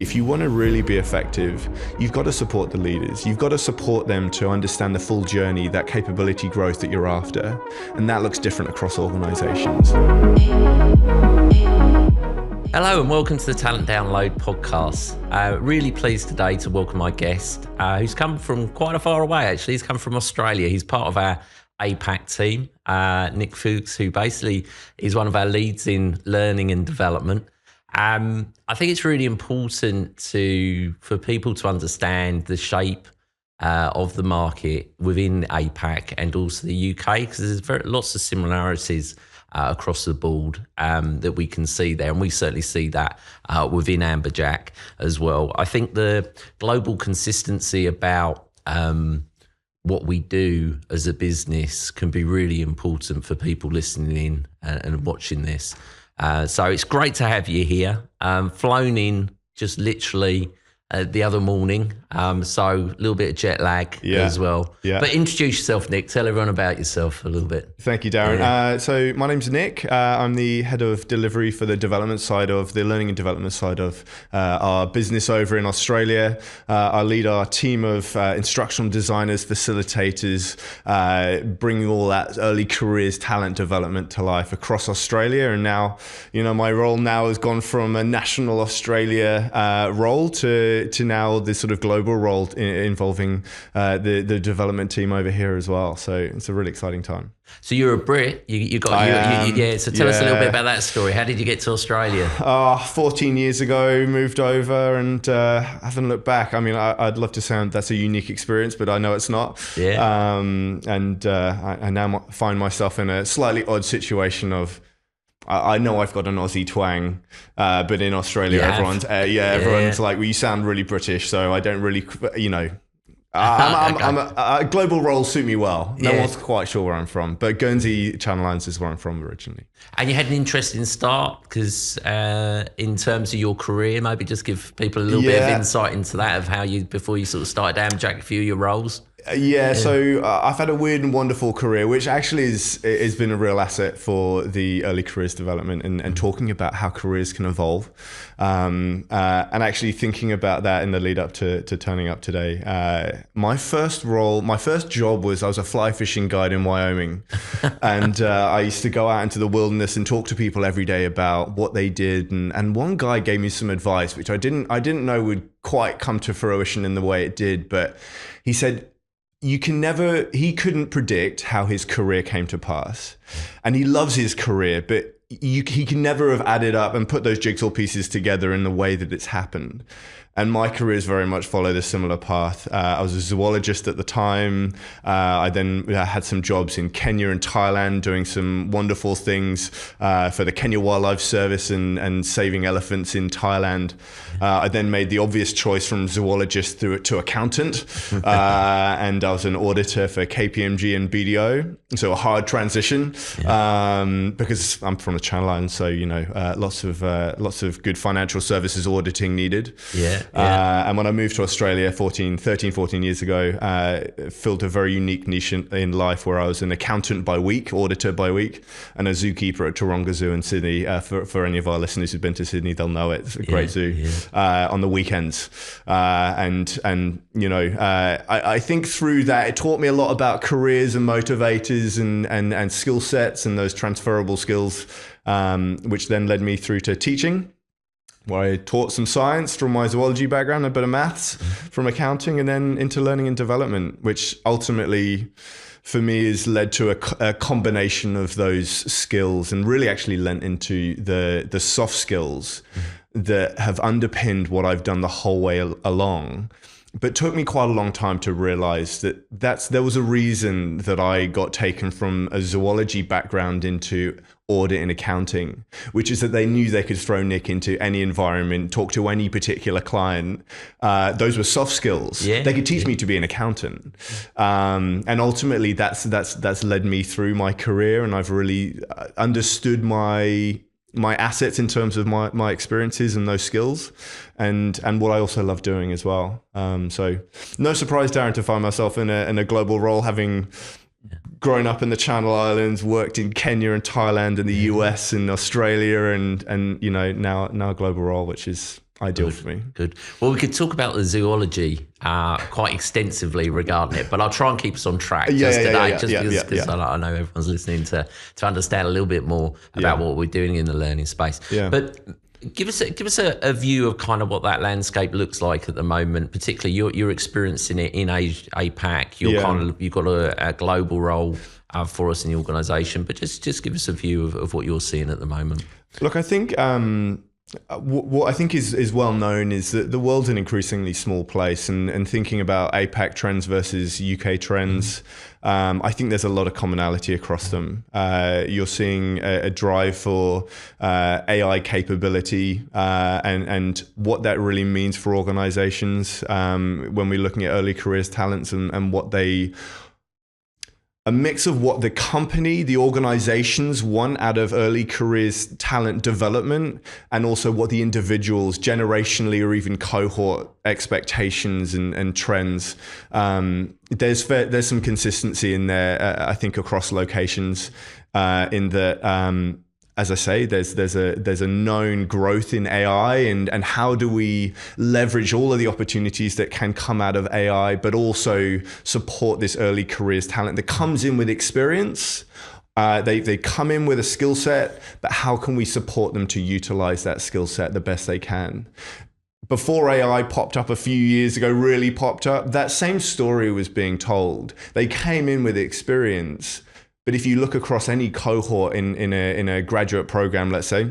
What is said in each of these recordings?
If you want to really be effective, you've got to support the leaders. You've got to support them to understand the full journey, that capability growth that you're after. And that looks different across organizations. Hello and welcome to the Talent Download podcast. Really pleased today to welcome my guest, who's come from quite a far away actually. He's come from Australia. He's part of our APAC team, Nick Fewkes, who basically is one of our leads in learning and development. I think it's really important for people to understand the shape of the market within APAC and also the UK, because there's lots of similarities across the board that we can see there, and we certainly see that within Amberjack as well. I think the global consistency about what we do as a business can be really important for people listening in and watching this. So it's great to have you here. Flown in just literally the other morning, so a little bit of jet lag as well. Yeah. But introduce yourself, Nick. Tell everyone about yourself a little bit. Thank you, Darren. Yeah. So my name's Nick. I'm the head of delivery for the development side of the learning and development side of our business over in Australia. I lead our team of instructional designers, facilitators, bringing all that early careers talent development to life across Australia. And now, my role now has gone from a national Australia role to now this sort of global role involving the development team over here as well. So it's a really exciting time. So you're a Brit. So tell us a little bit about that story. How did you get to Australia? 14 years ago, moved over and haven't looked back. I mean, I'd love to sound that's a unique experience, but I know it's not. Yeah. I now find myself in a slightly odd situation of, I know I've got an Aussie twang, but in Australia, everyone's like, well, you sound really British, so I don't really, global roles suit me well. No one's quite sure where I'm from, but Guernsey Channel Islands is where I'm from originally. And you had an interesting start because in terms of your career, maybe just give people a little bit of insight into that, of how before you sort of started Amberjack, a few of your roles. So I've had a weird and wonderful career, which actually has been a real asset for the early careers development and talking about how careers can evolve, and actually thinking about that in the lead up to turning up today. My first job was I was a fly fishing guide in Wyoming, and I used to go out into the wilderness and talk to people every day about what they did. And one guy gave me some advice, which I didn't know would quite come to fruition in the way it did, but he said, he couldn't predict how his career came to pass. And he loves his career, but he can never have added up and put those jigsaw pieces together in the way that it's happened. And my careers very much followed a similar path. I was a zoologist at the time. I then had some jobs in Kenya and Thailand, doing some wonderful things for the Kenya Wildlife Service and saving elephants in Thailand. I then made the obvious choice from zoologist to accountant. And I was an auditor for KPMG and BDO. So a hard transition because I'm from the Channel Islands. So, lots of good financial services auditing needed. And when I moved to Australia 13, 14 years ago, filled a very unique niche in life where I was an accountant by week, auditor by week, and a zookeeper at Taronga Zoo in Sydney. For any of our listeners who've been to Sydney, they'll know it. It's a great zoo on the weekends. I think through that, it taught me a lot about careers and motivators and skill sets and those transferable skills, which then led me through to teaching, where I taught some science from my zoology background, a bit of maths from accounting, and then into learning and development, which ultimately for me has led to a combination of those skills and really actually lent into the soft skills that have underpinned what I've done the whole way along. But took me quite a long time to realize that there was a reason that I got taken from a zoology background into audit and accounting, which is that they knew they could throw Nick into any environment, talk to any particular client. Those were soft skills. They could teach me to be an accountant. And ultimately that's led me through my career, and I've really understood my assets in terms of my experiences and those skills, and what I also love doing as well. So no surprise, Darren, to find myself in a global role, having grown up in the Channel Islands, worked in Kenya and Thailand and the US and Australia, and now a global role, which is ideal for me. Good. Well, we could talk about the zoology quite extensively regarding it, but I'll try and keep us on track because I know everyone's listening to understand a little bit more about what we're doing in the learning space. Yeah. But give us a view of kind of what that landscape looks like at the moment, particularly you're experiencing it in APAC. You've got a global role for us in the organisation, but just give us a view of what you're seeing at the moment. Look, I think what I think is well known is that the world's an increasingly small place, and thinking about APAC trends versus UK trends, I think there's a lot of commonality across them. You're seeing a drive for AI capability and what that really means for organizations when we're looking at early careers talents and what they... A mix of what the company, the organizations want out of early careers talent development, and also what the individuals generationally or even cohort expectations and trends. There's some consistency in there, I think, across locations in that, as I say, there's a known growth in AI and how do we leverage all of the opportunities that can come out of AI, but also support this early careers talent that comes in with experience. They come in with a skill set, but how can we support them to utilize that skill set the best they can? Before AI popped up a few years ago, really popped up, that same story was being told. They came in with experience. But if you look across any cohort in a graduate program, let's say,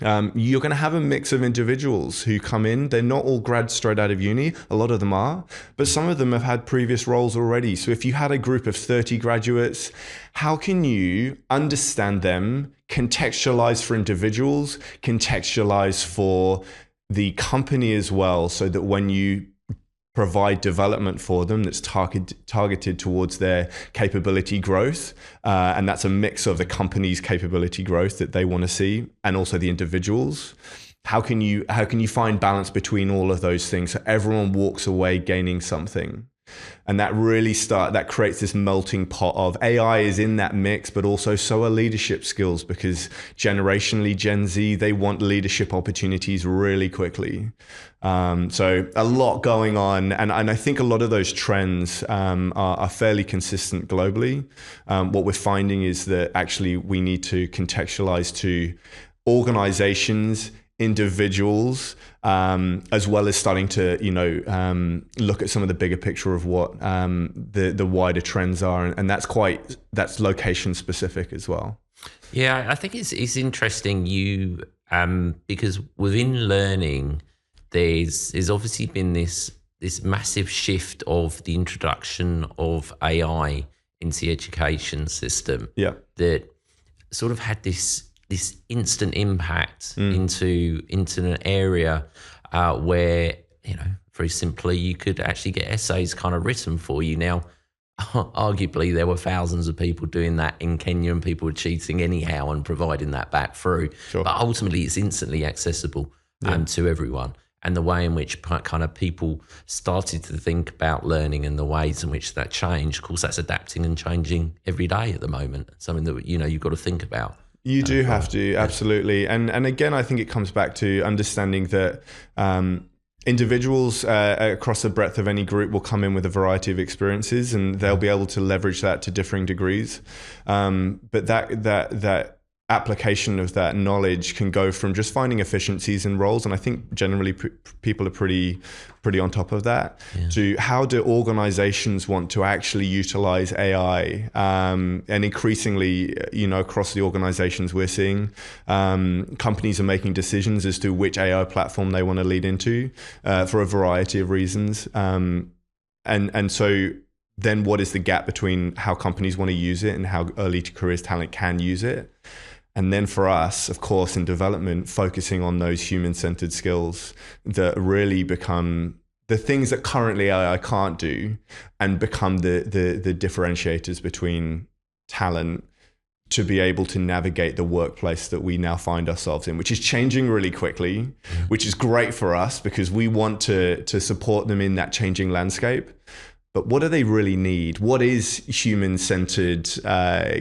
you're going to have a mix of individuals who come in. They're not all grads straight out of uni. A lot of them are, but some of them have had previous roles already. So if you had a group of 30 graduates, how can you understand them, contextualize for individuals, contextualize for the company as well, so that when you provide development for them that's targeted towards their capability growth, and that's a mix of the company's capability growth that they want to see and also the individuals. How can you find balance between all of those things so everyone walks away gaining something? And that really that creates this melting pot of AI is in that mix, but also so are leadership skills, because generationally Gen Z, they want leadership opportunities really quickly. So a lot going on. And I think a lot of those trends are fairly consistent globally. What we're finding is that actually we need to contextualize to organizations, individuals, as well as starting to, look at some of the bigger picture of what the wider trends are. And that's location specific as well. Yeah, I think it's interesting because within learning, there's obviously been this massive shift of the introduction of AI into the education system. Yeah. That sort of had this instant impact into an area where, very simply, you could actually get essays kind of written for you. Now, arguably, there were thousands of people doing that in Kenya, and people were cheating anyhow and providing that back through. Sure. But ultimately, it's instantly accessible to everyone. And the way in which kind of people started to think about learning and the ways in which that changed, of course, that's adapting and changing every day at the moment. Something that, you've got to think about. You do have to, absolutely. And again, I think it comes back to understanding that individuals across the breadth of any group will come in with a variety of experiences, and they'll be able to leverage that to differing degrees. But that application of that knowledge can go from just finding efficiencies in roles, and I think generally people are pretty on top of that, to how do organizations want to actually utilize AI, and increasingly, across the organizations we're seeing, companies are making decisions as to which AI platform they want to lead into for a variety of reasons, and so then what is the gap between how companies want to use it and how early careers talent can use it? And then for us, of course, in development, focusing on those human-centered skills that really become the things that currently AI can't do, and become the differentiators between talent to be able to navigate the workplace that we now find ourselves in, which is changing really quickly, which is great for us because we want to support them in that changing landscape. But what do they really need? What is human-centered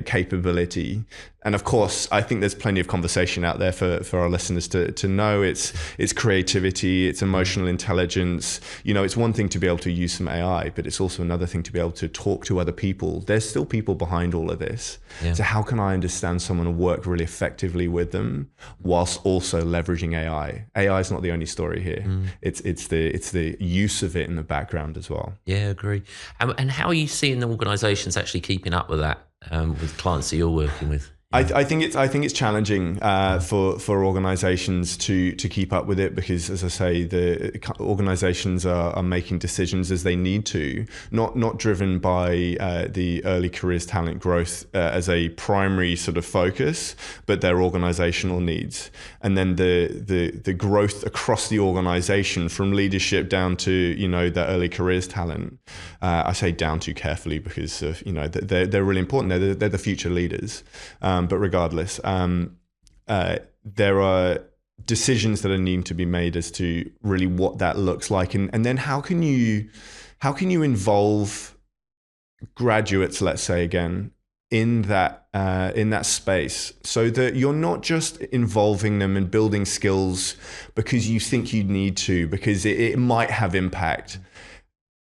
capability? And of course, I think there's plenty of conversation out there for our listeners to know. It's creativity, it's emotional intelligence. It's one thing to be able to use some AI, but it's also another thing to be able to talk to other people. There's still people behind all of this. Yeah. So how can I understand someone and work really effectively with them whilst also leveraging AI? AI is not the only story here. It's the use of it in the background as well. Yeah, agree. And how are you seeing the organisations actually keeping up with that with clients that you're working with? I think it's challenging for organisations to keep up with it, because, as I say, the organisations are making decisions as they need to, not driven by the early careers talent growth as a primary sort of focus, but their organisational needs, and then the growth across the organisation from leadership down to the early careers talent. I say down to carefully because they're really important. They're the future leaders. But regardless, there are decisions that are needing to be made as to really what that looks like, and then how can you involve graduates, let's say again, in that space, so that you're not just involving them and building skills because you think you need to, because it might have impact.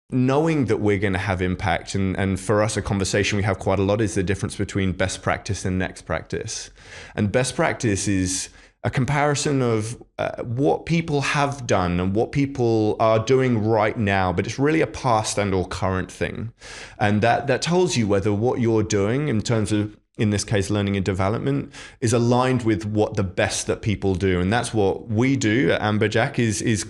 Knowing that we're going to have impact, and for us, a conversation we have quite a lot is the difference between best practice and next practice. And best practice is a comparison of what people have done and what people are doing right now, but it's really a past and or current thing. And that tells you whether what you're doing in terms of, in this case, learning and development, is aligned with what the best that people do. And that's what we do at Amberjack is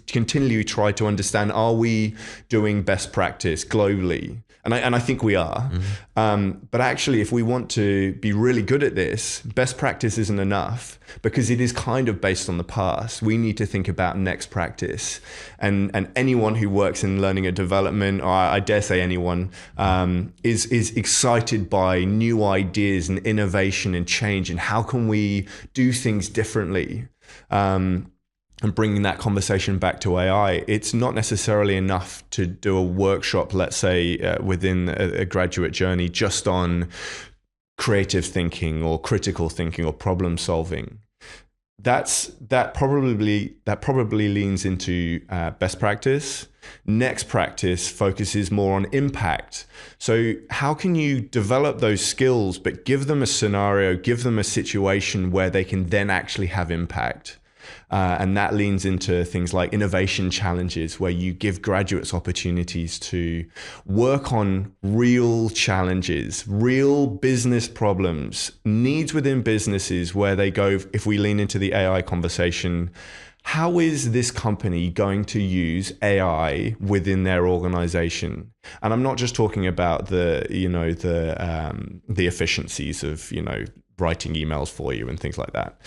continually try to understand, are we doing best practice globally? And I think we are. But actually, if we want to be really good at this, best practice isn't enough, because it is kind of based on the past. We need to think about next practice. And anyone who works in learning and development, or I dare say anyone, is excited by new ideas and innovation and change, and how can we do things differently? And bringing that conversation back to AI, it's not necessarily enough to do a workshop, let's say, within a graduate journey, just on creative thinking or critical thinking or problem solving. That probably leans into best practice. Next practice focuses more on impact. So how can you develop those skills, but give them a scenario, give them a situation where they can then actually have impact? And that leans into things like innovation challenges, where you give graduates opportunities to work on real challenges, real business problems, needs within businesses, where they go, if we lean into the AI conversation, how is this company going to use AI within their organization? And I'm not just talking about the efficiencies of, writing emails for you and things like that.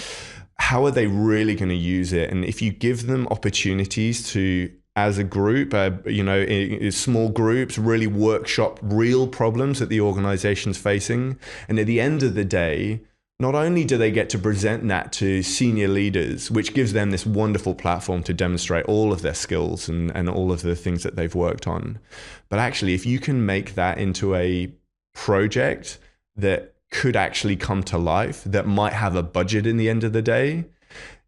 How are they really going to use it? And if you give them opportunities to, as a group, in small groups, really workshop real problems that the organization's facing. And at the end of the day, not only do they get to present that to senior leaders, which gives them this wonderful platform to demonstrate all of their skills and all of the things that they've worked on, but actually, if you can make that into a project that could actually come to life, that might have a budget in the end of the day,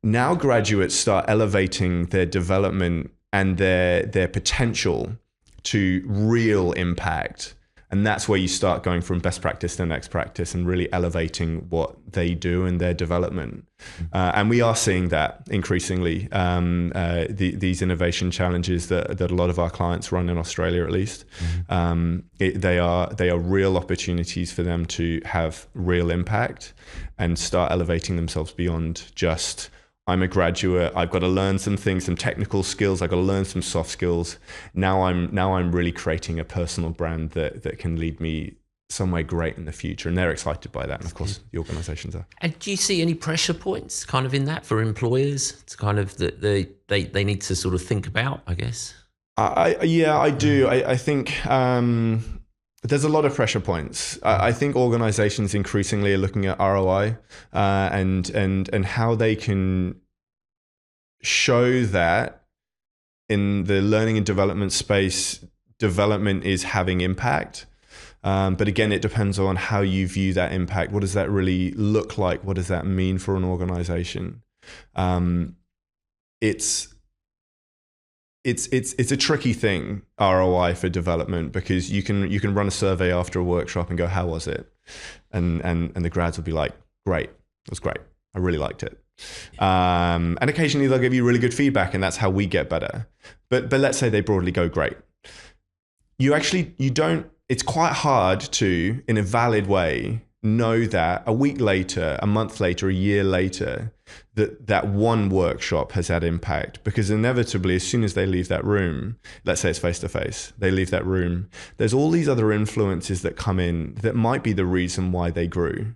now graduates start elevating their development and their potential to real impact. And that's where you start going from best practice to next practice and really elevating what they do and their development. And we are seeing that increasingly, these innovation challenges that a lot of our clients run in Australia, at least. They are real opportunities for them to have real impact and start elevating themselves beyond just, I'm a graduate, I've got to learn some things, some technical skills, I've got to learn some soft skills. Now I'm really creating a personal brand that can lead me somewhere great in the future. And they're excited by that. And of course, the organizations are. And do you see any pressure points kind of in that for employers? It's kind of that they need to sort of think about, I guess. I do. I think there's a lot of pressure points. I think organizations increasingly are looking at ROI and how they can show that in the learning and development space, development is having impact. But again, it depends on how you view that impact. What does that really look like? What does that mean for an organization? It's a tricky thing, ROI for development, because you can run a survey after a workshop and go, how was it? And the grads will be like, great, it was great. I really liked it. And occasionally they'll give you really good feedback, and that's how we get better. But let's say they broadly go, great. It's quite hard to, in a valid way, know that a week later, a month later, a year later, that one workshop has had impact, because inevitably, as soon as they leave that room, let's say it's face-to-face, they leave that room, there's all these other influences that come in that might be the reason why they grew.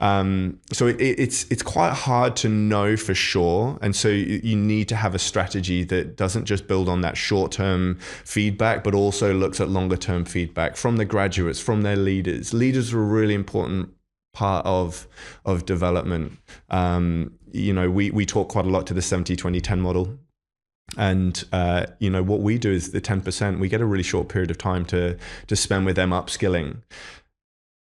So it's quite hard to know for sure. And so you need to have a strategy that doesn't just build on that short-term feedback, but also looks at longer-term feedback from the graduates, from their leaders. Leaders are a really important part of development. We talk quite a lot to the 70-20-10 model. And, what we do is the 10%, we get a really short period of time to spend with them upskilling.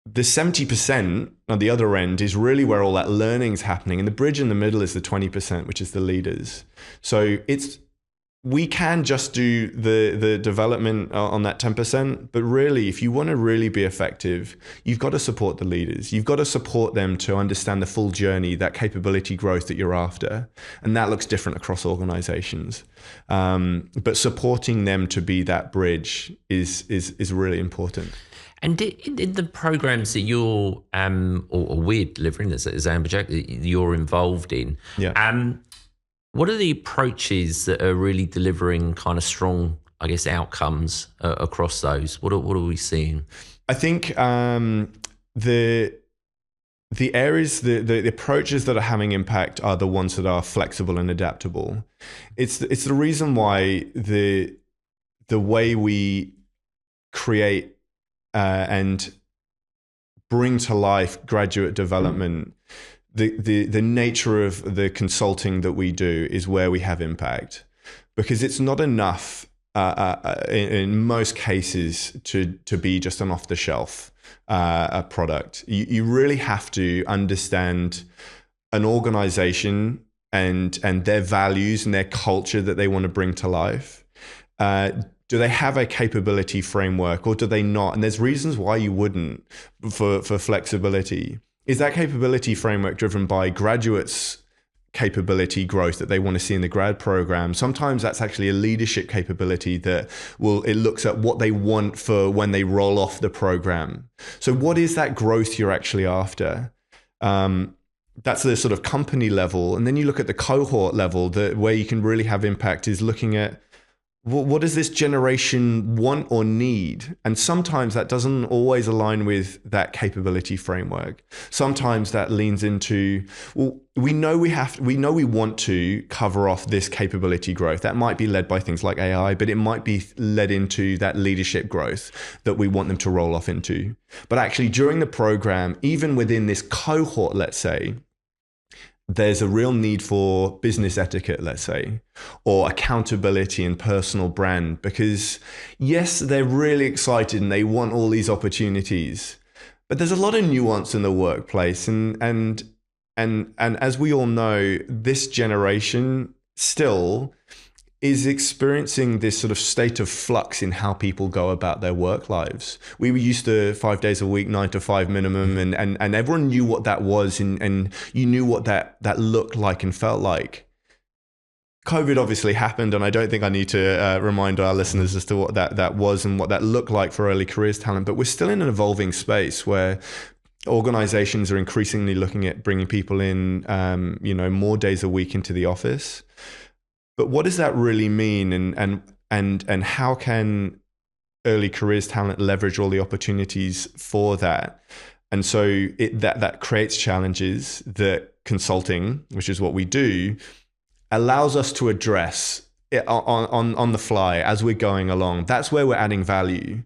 The 70% on the other end is really where all that learning's happening. And the bridge in the middle is the 20%, which is the leaders. So we can just do the development on that 10%, but really, if you want to really be effective, you've got to support the leaders. You've got to support them to understand the full journey, that capability growth that you're after. And that looks different across organizations. But supporting them to be that bridge is really important. And in the programs that you're, or we're delivering as Amberjack, that you're involved in, what are the approaches that are really delivering kind of strong, I guess, outcomes across those? What are we seeing? I think the areas, the approaches that are having impact are the ones that are flexible and adaptable. It's the reason why the way we create and bring to life graduate development, the nature of the consulting that we do is where we have impact, because it's not enough in most cases to be just an off-the-shelf product. You really have to understand an organization and their values and their culture that they want to bring to life. Do they have a capability framework, or do they not? And there's reasons why you wouldn't for flexibility. Is that capability framework driven by graduates' capability growth that they want to see in the grad program? Sometimes that's actually a leadership capability that it looks at what they want for when they roll off the program. So what is that growth you're actually after? That's the sort of company level. And then you look at the cohort level, where you can really have impact is looking at, what does this generation want or need? And sometimes that doesn't always align with that capability framework. Sometimes that leans into, we know we want to cover off this capability growth. That might be led by things like AI, but it might be led into that leadership growth that we want them to roll off into. But actually during the program, even within this cohort, let's say, there's a real need for business etiquette, let's say, or accountability and personal brand, because yes, they're really excited and they want all these opportunities, but there's a lot of nuance in the workplace. And as we all know, this generation still is experiencing this sort of state of flux in how people go about their work lives. We were used to 5 days a week, 9 to 5 minimum, and everyone knew what that was, and you knew what that looked like and felt like. COVID obviously happened, and I don't think I need to remind our listeners as to what that was and what that looked like for early careers talent, but we're still in an evolving space where organizations are increasingly looking at bringing people in, more days a week into the office. But what does that really mean, and how can early careers talent leverage all the opportunities for that? And so that creates challenges that consulting, which is what we do, allows us to address on the fly as we're going along. That's where we're adding value,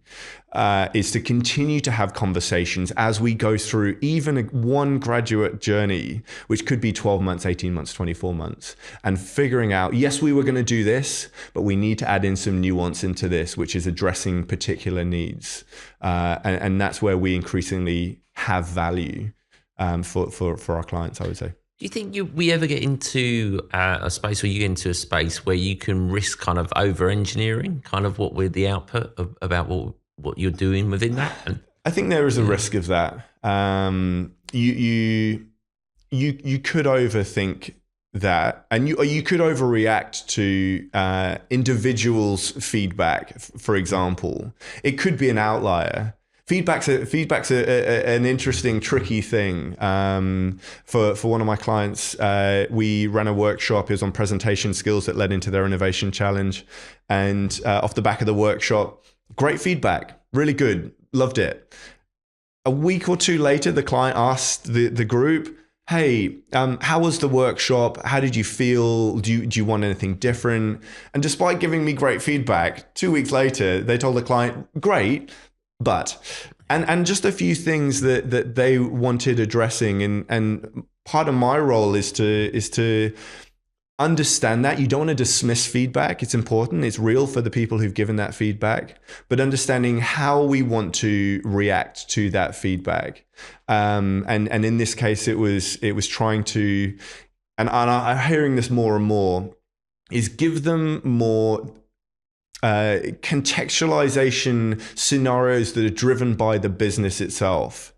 is to continue to have conversations as we go through even one graduate journey, which could be 12 months, 18 months, 24 months, and figuring out, yes, we were going to do this, but we need to add in some nuance into this, which is addressing particular needs. And that's where we increasingly have value for our clients, I would say. Do you think we ever get into a space where you get into a space where you can risk kind of over-engineering kind of what with the output about what you're doing within that? And, I think there is a risk of that. You could overthink that, and you could overreact to individuals' feedback. For example, it could be an outlier. Feedback's an interesting, tricky thing. For one of my clients, we ran a workshop. It was on presentation skills that led into their innovation challenge. And off the back of the workshop, great feedback, really good, loved it. A week or two later, the client asked the group, hey, how was the workshop? How did you feel? Do you want anything different? And despite giving me great feedback, 2 weeks later, they told the client, great, but, and just a few things that they wanted addressing. And part of my role is to understand that. You don't want to dismiss feedback. It's important. It's real for the people who've given that feedback, but understanding how we want to react to that feedback. And in this case, it was trying to, and I'm hearing this more and more, is give them more contextualization scenarios that are driven by the business itself.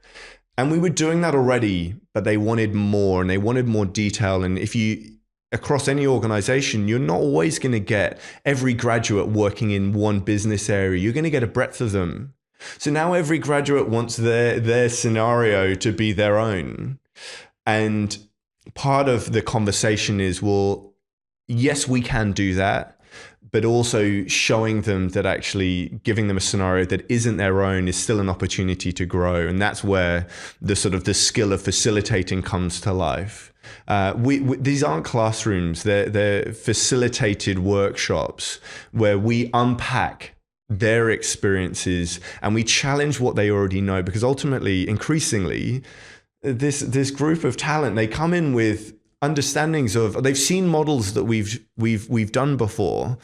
And we were doing that already, but they wanted more, and they wanted more detail. And if you, across any organization, you're not always going to get every graduate working in one business area. You're going to get a breadth of them. So now every graduate wants their scenario to be their own. And part of the conversation is, well, yes, we can do that, but also showing them that actually giving them a scenario that isn't their own is still an opportunity to grow. And that's where the sort of the skill of facilitating comes to life. These aren't classrooms, they're facilitated workshops where we unpack their experiences and we challenge what they already know, because ultimately, increasingly, this group of talent, they come in with understandings of, they've seen models that we've done before,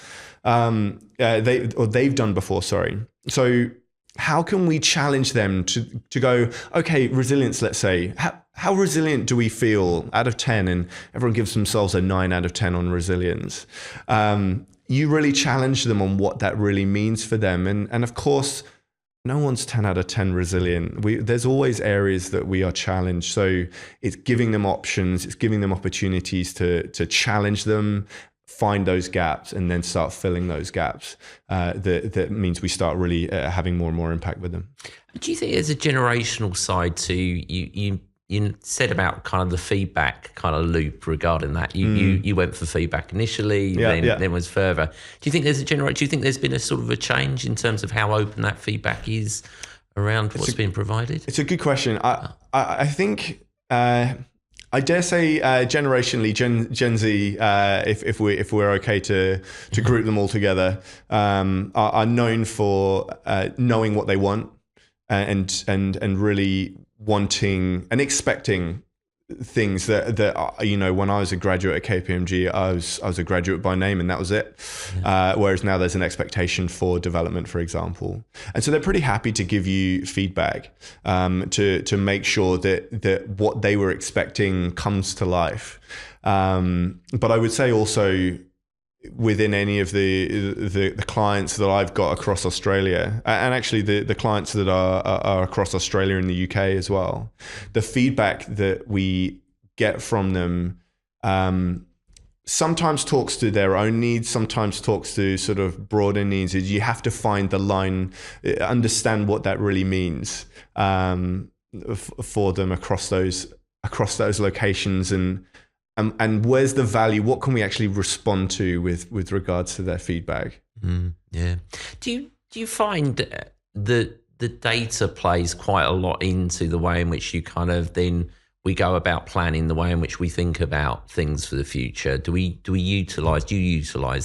they've done before, sorry. So how can we challenge them to go, okay, resilience, let's say, how resilient do we feel out of 10? And everyone gives themselves a 9 out of 10 on resilience. You really challenge them on what that really means for them. And of course, no one's 10 out of 10 resilient. There's always areas that we are challenged. So it's giving them options, it's giving them opportunities to challenge them, find those gaps, and then start filling those gaps. That means we start really having more and more impact with them. Do you think there's a generational side to you said about kind of the feedback kind of loop regarding that. You went for feedback initially, then was further. Do you think there's do you think there's been a sort of a change in terms of how open that feedback is around what's being provided? It's a good question. I think I dare say generationally, Gen Z, if we're okay to group them all together, are known for knowing what they want and really wanting and expecting things that you know, when I was a graduate at KPMG, I was a graduate by name and that was it. Whereas now there's an expectation for development, for example. And so they're pretty happy to give you feedback to make sure that what they were expecting comes to life. But I would say also, within any of the clients that I've got across Australia, and actually the clients that are across Australia and the UK as well, the feedback that we get from them sometimes talks to their own needs, sometimes talks to sort of broader needs. Is you have to find the line, understand what that really means for them across those locations, and where's the value? What can we actually respond to with regards to their feedback? Yeah. Do you find that the data plays quite a lot into the way in which you kind of then we go about planning, the way in which we think about things for the future? Do you utilize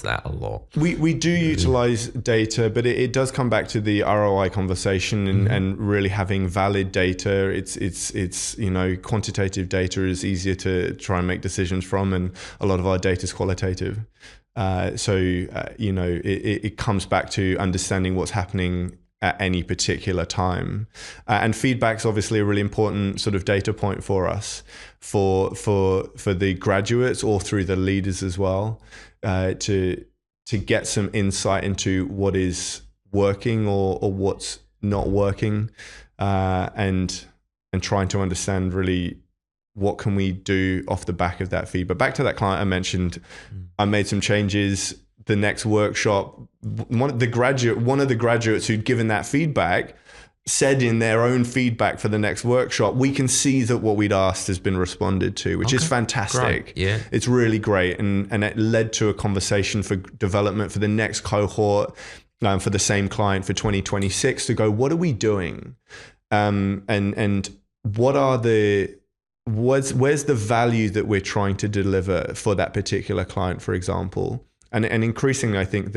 that a lot? We do utilize data, but it does come back to the ROI conversation and really having valid data. It's quantitative data is easier to try and make decisions from, and a lot of our data is qualitative. It comes back to understanding what's happening at any particular time, and feedback's obviously a really important sort of data point for us, for the graduates or through the leaders as well, to get some insight into what is working or what's not working, and trying to understand really what can we do off the back of that feedback. Back to that client I mentioned, I made some changes. The next workshop, one of the graduates who'd given that feedback said in their own feedback for the next workshop, we can see that what we'd asked has been responded to, which is fantastic. Great. Yeah, it's really great, and it led to a conversation for development for the next cohort, for the same client for 2026, to go, what are we doing, and where's the value that we're trying to deliver for that particular client, for example. And increasingly, I think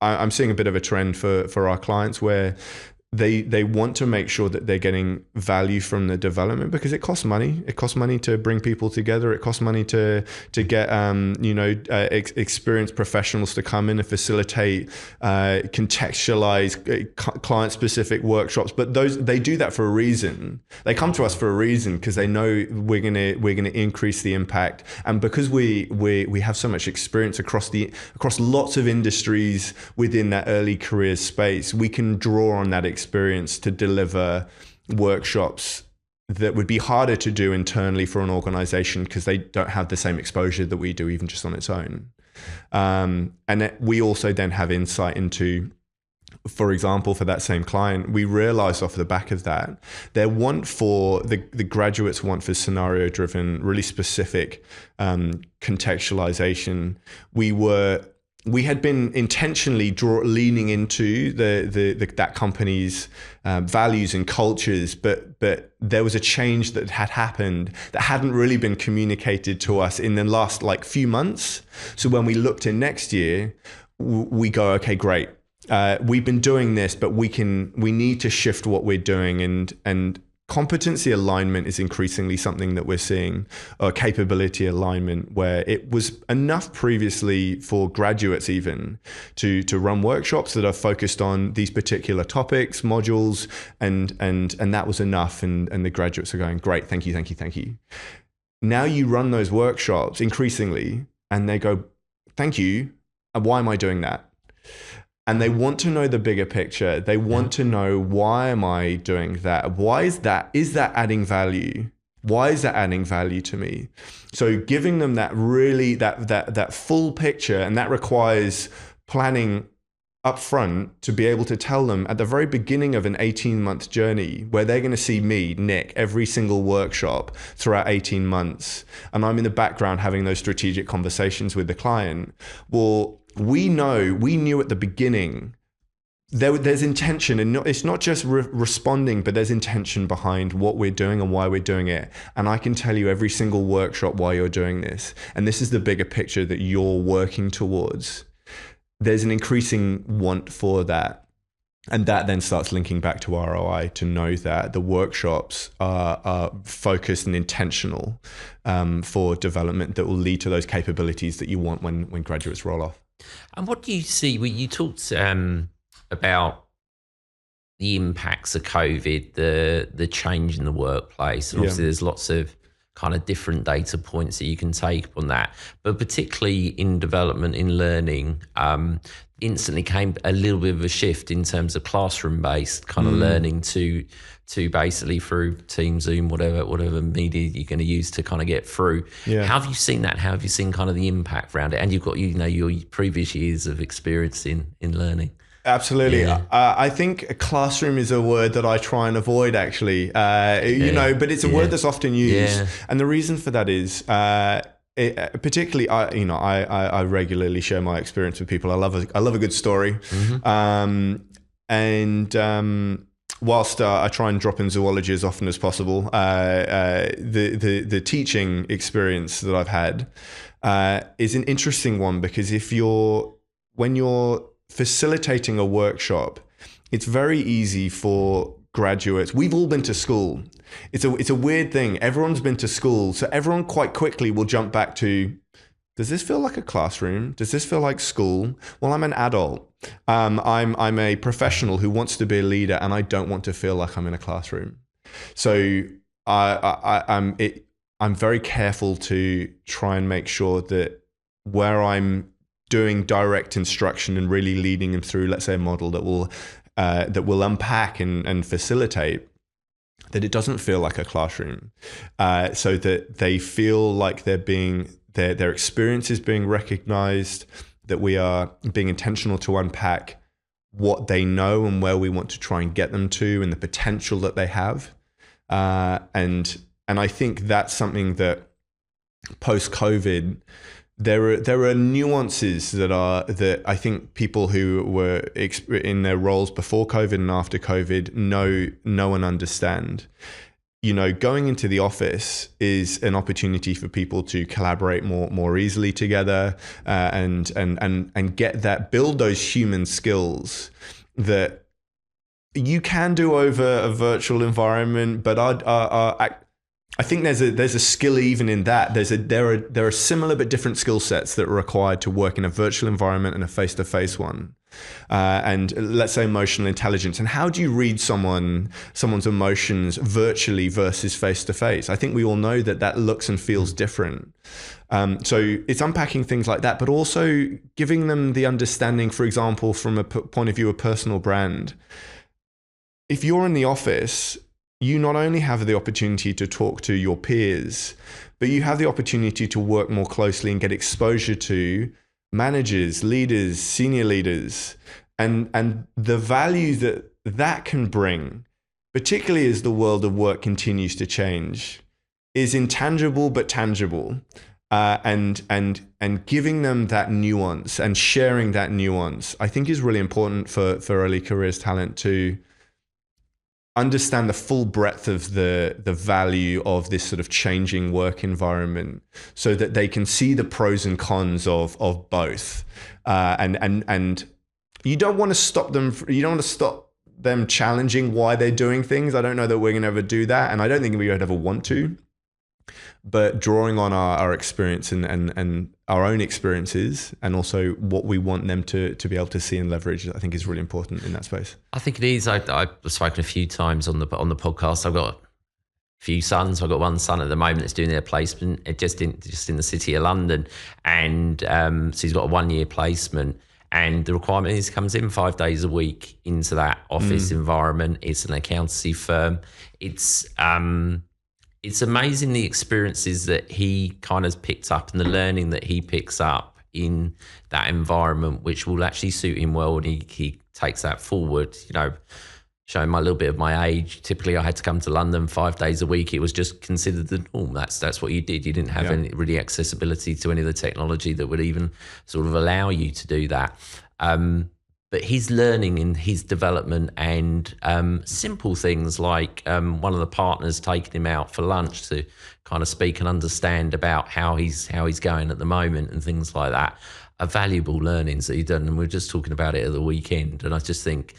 I'm seeing a bit of a trend for our clients where they want to make sure that they're getting value from the development, because it costs money. It costs money to bring people together. It costs money to get experienced professionals to come in and facilitate contextualize client-specific workshops. But they do that for a reason. They come to us for a reason because they know we're gonna increase the impact, and because we have so much experience across lots of industries within that early career space, we can draw on that experience to deliver workshops that would be harder to do internally for an organization because they don't have the same exposure that we do, even just on its own. And we also then have insight into, for example, for that same client, we realized off the back of that, their want for the graduates' want for scenario-driven, really specific contextualization. We had been intentionally leaning into that company's values and cultures, but there was a change that had happened that hadn't really been communicated to us in the last few months. So when we looked in next year, we go, okay, great. We've been doing this, but we need to shift what we're doing, and competency alignment is increasingly something that we're seeing, or capability alignment, where it was enough previously for graduates even to run workshops that are focused on these particular topics, modules, and that was enough. And the graduates are going, great, thank you. Now you run those workshops increasingly and they go, thank you. And why am I doing that? And they want to know the bigger picture. They want to know, why am I doing that? Why is that? Is that adding value? Why is that adding value to me? So giving them that really, that full picture, and that requires planning up front to be able to tell them at the very beginning of an 18-month journey, where they're going to see me, Nick, every single workshop throughout 18 months. And I'm in the background having those strategic conversations with the client. Well, we knew at the beginning there's intention, and it's not just responding, but there's intention behind what we're doing and why we're doing it. And I can tell you every single workshop why you're doing this. And this is the bigger picture that you're working towards. There's an increasing want for that. And that then starts linking back to ROI, to know that the workshops are focused and intentional for development that will lead to those capabilities that you want when graduates roll off. And what do you see? You talked about the impacts of COVID, the change in the workplace. And obviously there's lots of kind of different data points that you can take on that. But particularly in development, in learning, instantly came a little bit of a shift in terms of classroom-based kind of learning to basically through Teams, Zoom, whatever media you're going to use to kind of get through. Yeah. How have you seen that? How have you seen kind of the impact around it? And you've got, your previous years of experience in learning. Absolutely. Yeah. I think a classroom is a word that I try and avoid, actually, but it's a word that's often used. Yeah. And the reason for that is, particularly, I regularly share my experience with people. I love a good story. Mm-hmm. whilst I try and drop in zoology as often as possible, the teaching experience that I've had is an interesting one, because when you're facilitating a workshop, it's very easy for graduates. We've all been to school. It's a weird thing. Everyone's been to school, so everyone quite quickly will jump back to, does this feel like a classroom? Does this feel like school? Well, I'm an adult. I'm a professional who wants to be a leader, and I don't want to feel like I'm in a classroom. So I'm very careful to try and make sure that where I'm doing direct instruction and really leading them through, let's say, a model that will unpack and facilitate, that it doesn't feel like a classroom, so that they feel like their experience is being recognized, that we are being intentional to unpack what they know and where we want to try and get them to, and the potential that they have. And I think that's something that post-COVID, there are nuances that I think people who were in their roles before COVID and after COVID know and understand. Going into the office is an opportunity for people to collaborate more easily together, and build those human skills that you can do over a virtual environment. But I think there's a skill even in that. There are similar but different skill sets that are required to work in a virtual environment and a face-to-face one. And let's say emotional intelligence. And how do you read someone's emotions virtually versus face-to-face? I think we all know that looks and feels different. So it's unpacking things like that, but also giving them the understanding, for example, from a point of view of personal brand. If you're in the office, you not only have the opportunity to talk to your peers, but you have the opportunity to work more closely and get exposure to managers, leaders, senior leaders, and the value that can bring, particularly as the world of work continues to change, is intangible but tangible. And giving them that nuance and sharing that nuance, I think, is really important for early careers talent to understand the full breadth of the value of this sort of changing work environment, so that they can see the pros and cons of both. And you don't want to stop them. You don't want to stop them challenging why they're doing things. I don't know that we're going to ever do that, and I don't think we would ever want to. But drawing on our experience and our own experiences, and also what we want them to be able to see and leverage, I think is really important in that space. I think it is. I've spoken a few times on the podcast. I've got a few sons. I've got one son at the moment that's doing their placement just in the city of London, and so he's got a 1-year placement. And the requirement is he comes in 5 days a week into that office environment. It's an accountancy firm. It's amazing the experiences that he kind of picked up and the learning that he picks up in that environment, which will actually suit him well. And he takes that forward, showing my little bit of my age. Typically I had to come to London 5 days a week. It was just considered the norm. That's what you did. You didn't have any really accessibility to any of the technology that would even sort of allow you to do that. But his learning and his development and simple things like one of the partners taking him out for lunch to kind of speak and understand about how he's going at the moment and things like that are valuable learnings that he's done. And we were just talking about it at the weekend. And I just think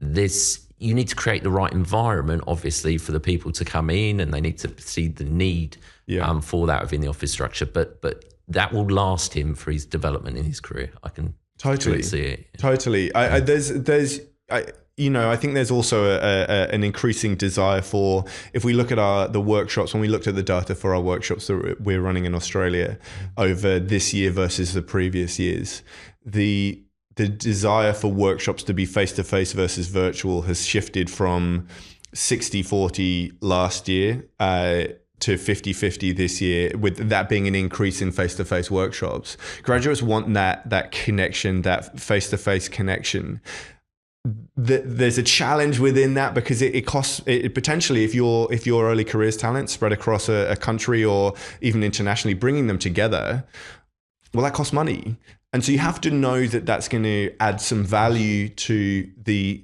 you need to create the right environment, obviously, for the people to come in, and they need to see the need for that within the office structure. But that will last him for his development in his career. I can totally see it. Totally. I think there's also an increasing desire for, if we look at the workshops, when we looked at the data for our workshops that we're running in Australia over this year versus the previous years, the desire for workshops to be face-to-face versus virtual has shifted from 60-40 last year to 50-50 this year, with that being an increase in face-to-face workshops. Graduates want that connection, that face-to-face connection. There's a challenge within that, because it costs potentially, if you're early careers talent spread across a country or even internationally, bringing them together, well, that costs money. And so you have to know that that's going to add some value to the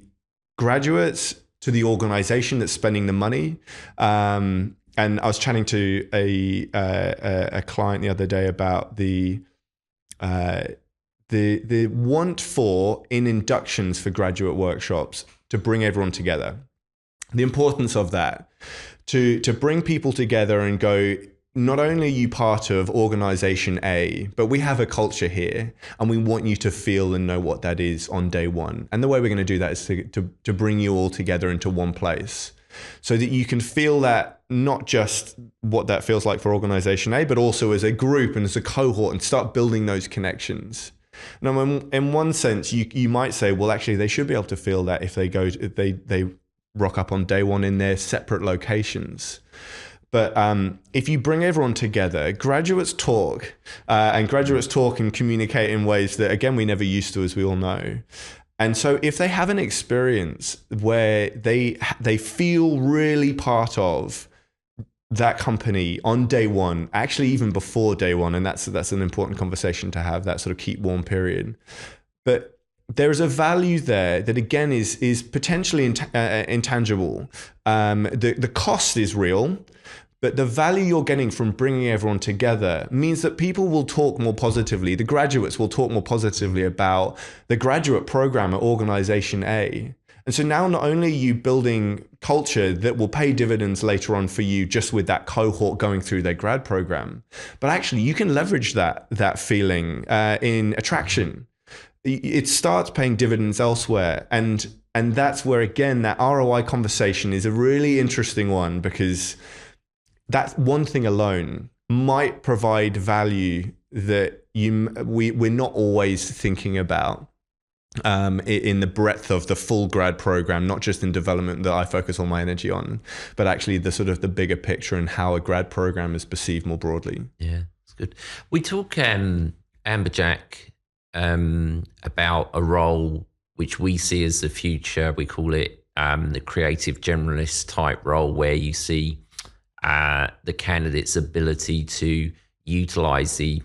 graduates to the organization that's spending the money. And I was chatting to a client the other day about the want for, in inductions for graduate workshops, to bring everyone together. The importance of that, to bring people together and go, not only are you part of organization A, but we have a culture here and we want you to feel and know what that is on day one. And the way we're going to do that is to bring you all together into one place so that you can feel that, not just what that feels like for organization A, but also as a group and as a cohort, and start building those connections. Now, in one sense, you might say, well, actually, they should be able to feel that if they rock up on day one in their separate locations. But if you bring everyone together, graduates talk and communicate in ways that, again, we never used to, as we all know. And so if they have an experience where they feel really part of that company on day one, actually even before day one, and that's an important conversation to have, that sort of keep warm period. But there is a value there that, again, is potentially intangible. The cost is real, but the value you're getting from bringing everyone together means that people will talk more positively. The graduates will talk more positively about the graduate program at Organization A. And so now not only are you building culture that will pay dividends later on for you just with that cohort going through their grad program, but actually you can leverage that feeling in attraction. It starts paying dividends elsewhere. And that's where, again, that ROI conversation is a really interesting one, because that one thing alone might provide value that we're not always thinking about in the breadth of the full grad program, not just in development that I focus all my energy on, but actually the sort of the bigger picture and how a grad program is perceived more broadly. Yeah, that's good. We talk, Amberjack, about a role which we see as the future. We call it the creative generalist type role, where you see the candidate's ability to utilize the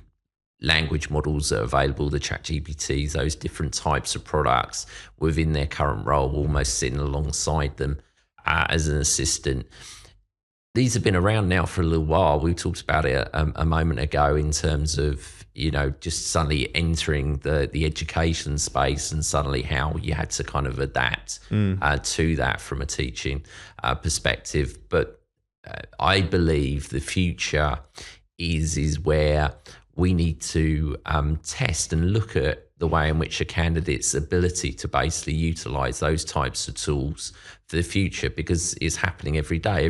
language models that are available, the ChatGPTs, those different types of products within their current role, almost sitting alongside them as an assistant. These have been around now for a little while. We talked about it a moment ago in terms of, just suddenly entering the education space, and suddenly how you had to kind of adapt to that from a teaching perspective. But I believe the future is where we need to test and look at the way in which a candidate's ability to basically utilize those types of tools for the future, because it's happening every day.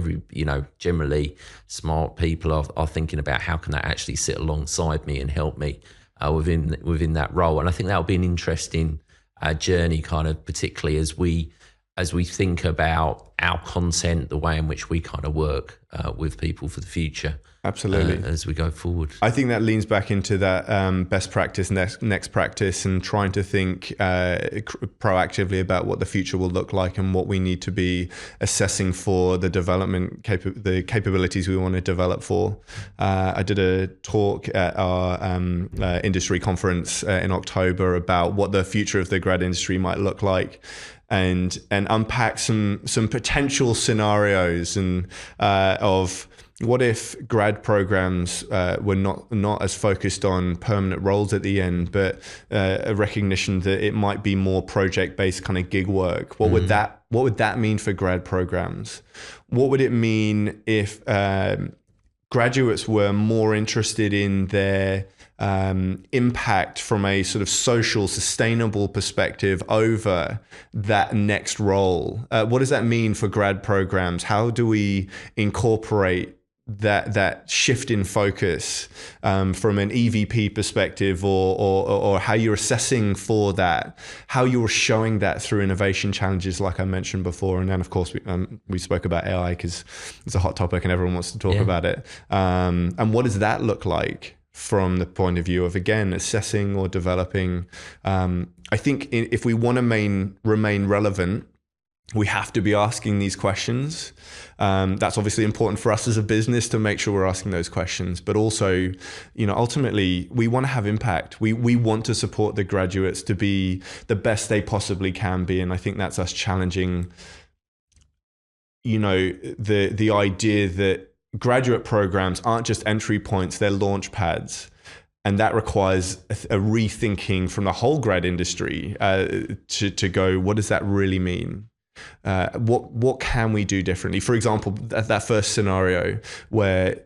Generally smart people are thinking about how can that actually sit alongside me and help me within that role. And I think that'll be an interesting journey, kind of particularly as we think about our content, the way in which we kind of work with people for the future. Absolutely. As we go forward. I think that leans back into that best practice, next practice, and trying to think proactively about what the future will look like and what we need to be assessing for the development, the capabilities we want to develop for. I did a talk at our industry conference in October about what the future of the grad industry might look like, and unpack some potential scenarios and of what if grad programs were not as focused on permanent roles at the end, but a recognition that it might be more project-based kind of gig work. What would that mean for grad programs? What would it mean if graduates were more interested in their impact from a sort of social, sustainable perspective over that next role? What does that mean for grad programs? How do we incorporate that shift in focus from an EVP perspective, or how you're assessing for that, how you're showing that through innovation challenges like I mentioned before? And then of course we spoke about AI because it's a hot topic and everyone wants to talk about it. And what does that look like from the point of view of, again, assessing or developing? I think if we want to remain relevant, we have to be asking these questions. That's obviously important for us as a business to make sure we're asking those questions, but also, ultimately we want to have impact. We want to support the graduates to be the best they possibly can be. And I think that's us challenging the idea that graduate programs aren't just entry points, they're launch pads. And that requires a rethinking from the whole grad industry to go, what does that really mean? What can we do differently? For example, that first scenario where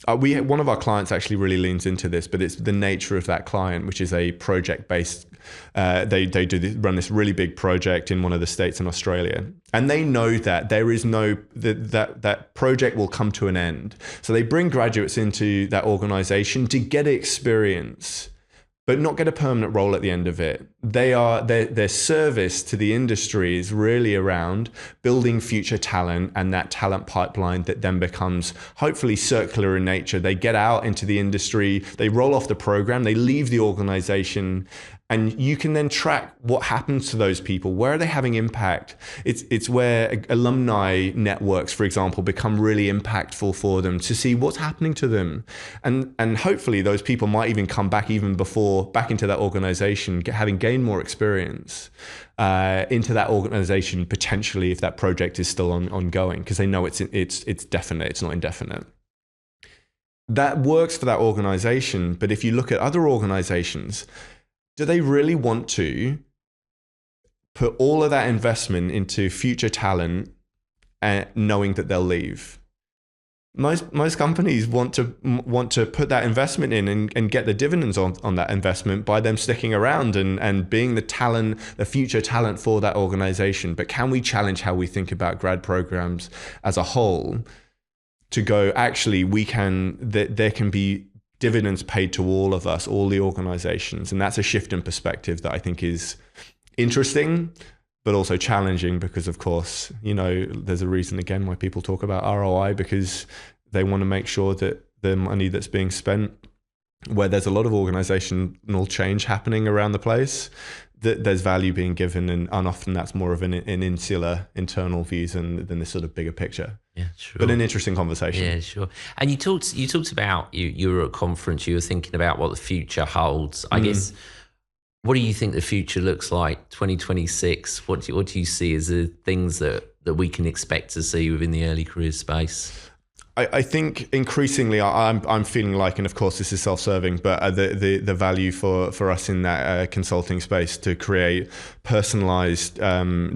one of our clients actually really leans into this, but it's the nature of that client, which is a project-based. They run this really big project in one of the states in Australia, and they know that there is that project will come to an end. So they bring graduates into that organization to get experience, but not get a permanent role at the end of it. Their service to the industry is really around building future talent and that talent pipeline that then becomes hopefully circular in nature. They get out into the industry, they roll off the program, they leave the organization, and you can then track what happens to those people. Where are they having impact? It's where alumni networks, for example, become really impactful for them to see what's happening to them. And hopefully those people might even come back back into that organization, having gained more experience into that organization, potentially if that project is still ongoing, because they know it's definite, it's not indefinite. That works for that organization, but if you look at other organizations, do they really want to put all of that investment into future talent knowing that they'll leave? Most companies want to put that investment in and get the dividends on that investment by them sticking around and being the future talent for that organization. But can we challenge how we think about grad programs as a whole to go, actually, there can be dividends paid to all of us, all the organizations. And that's a shift in perspective that I think is interesting, but also challenging, because of course, there's a reason again why people talk about ROI, because they want to make sure that the money that's being spent, where there's a lot of organizational change happening around the place, that there's value being given, and often that's more of an insular internal views than this sort of bigger picture. Yeah, sure. But an interesting conversation. Yeah, sure. And you talked about you were at a conference, you were thinking about what the future holds. I guess, what do you think the future looks like 2026? What do you see as the things that we can expect to see within the early career space? I think increasingly I'm feeling like, and of course this is self-serving, but the value for us in that consulting space to create personalized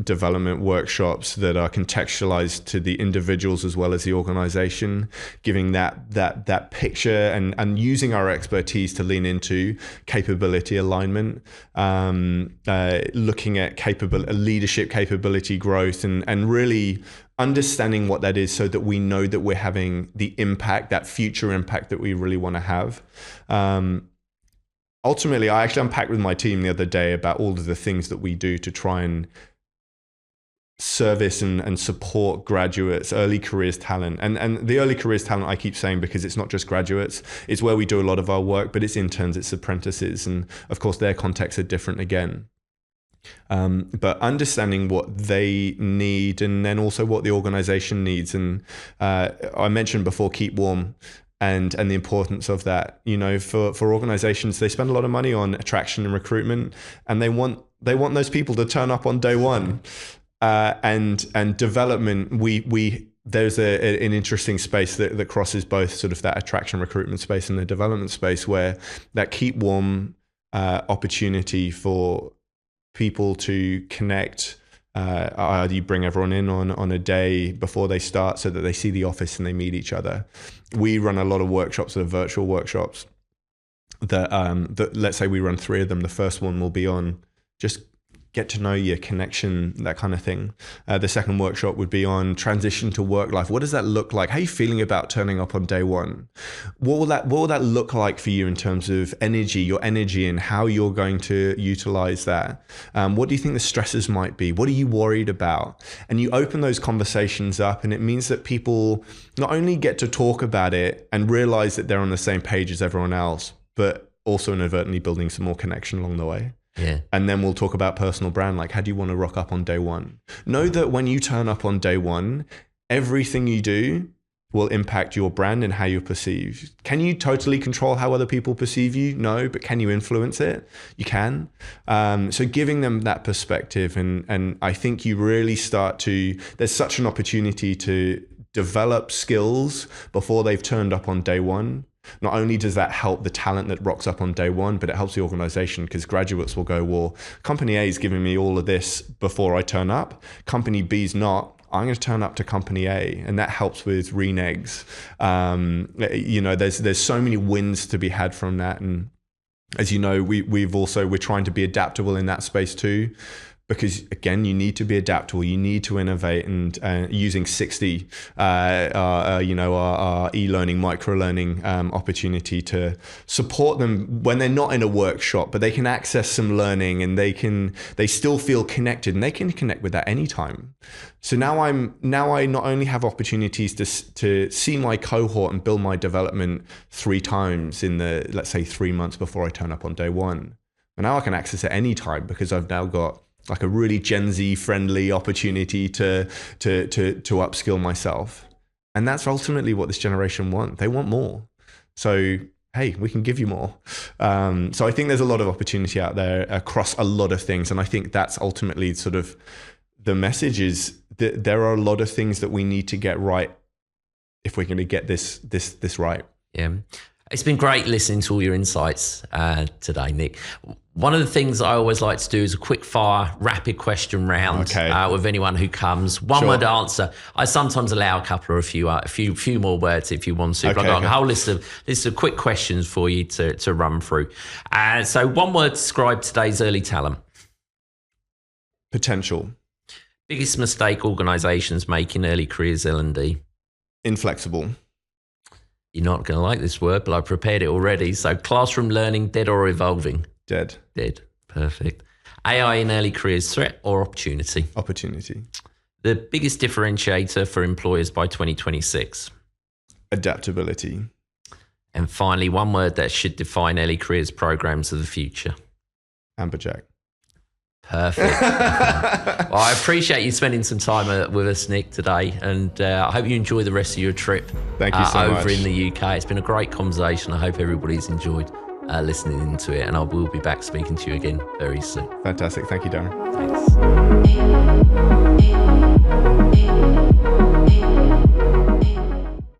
development workshops that are contextualized to the individuals as well as the organization, giving that picture and using our expertise to lean into capability alignment, looking at leadership capability growth, and really understanding what that is so that we know that we're having the impact, that future impact that we really want to have. Ultimately, I actually unpacked with my team the other day about all of the things that we do to try and service and support graduates, early careers talent. And the early careers talent, I keep saying, because it's not just graduates, it's where we do a lot of our work, but it's interns, it's apprentices. And of course, their contexts are different again. But understanding what they need, and then also what the organization needs. And I mentioned before, keep warm and the importance of that. For organizations, they spend a lot of money on attraction and recruitment, and they want those people to turn up on day one. And development, there's an interesting space that crosses both sort of that attraction recruitment space and the development space, where that keep warm opportunity for people to connect. You bring everyone in on a day before they start so that they see the office and they meet each other. We run a lot of workshops that are virtual workshops that let's say we run 3 of them. The first one will be on just get to know your connection, that kind of thing. The second workshop would be on transition to work life. What does that look like? How are you feeling about turning up on day one? What will that look like for you in terms of your energy and how you're going to utilize that? What do you think the stresses might be? What are you worried about? And you open those conversations up, and it means that people not only get to talk about it and realize that they're on the same page as everyone else, but also inadvertently building some more connection along the way. Yeah. And then we'll talk about personal brand, like how do you want to rock up on day one? Know that when you turn up on day one, everything you do will impact your brand and how you're perceived. Can you totally control how other people perceive you? No, but can you influence it? You can. So giving them that perspective, and I think you really there's such an opportunity to develop skills before they've turned up on day one. Not only does that help the talent that rocks up on day one, but it helps the organization, because graduates will go, well, company A is giving me all of this before I turn up. Company B's not. I'm going to turn up to company A, and that helps with renegs. There's so many wins to be had from that. And as you know, we're trying to be adaptable in that space too. Because again, you need to be adaptable. You need to innovate, and using 60, our e-learning, micro-learning opportunity to support them when they're not in a workshop, but they can access some learning, and they still feel connected, and they can connect with that anytime. So now I not only have opportunities to see my cohort and build my development 3 times in the, let's say, 3 months before I turn up on day one, and now I can access it anytime, because I've now got like a really Gen Z friendly opportunity to upskill myself. And that's ultimately what this generation want. They want more. So, hey, we can give you more. So I think there's a lot of opportunity out there across a lot of things. And I think that's ultimately sort of the message, is that there are a lot of things that we need to get right if we're going to get this right. Yeah. It's been great listening to all your insights today, Nick. One of the things I always like to do is a quick fire, rapid question round with anyone who comes. One word answer. I sometimes allow a couple or a few more words if you want to. But I've got a whole list of quick questions for you to run through. So one word to describe today's early talent. Potential. Biggest mistake organisations make in early careers L&D. Inflexible. You're not going to like this word, but I prepared it already. So classroom learning, dead or evolving? Dead. Perfect. AI in early careers, threat or opportunity? Opportunity. The biggest differentiator for employers by 2026? Adaptability. And finally, one word that should define early careers programs of the future? Amberjack. Perfect. Well, I appreciate you spending some time with us, Nick, today, and I hope you enjoy the rest of your trip. Thank you so much. Over in the UK. It's been a great conversation. I hope everybody's enjoyed listening into it, and I will be back speaking to you again very soon. Fantastic. Thank you, Darren. Thanks.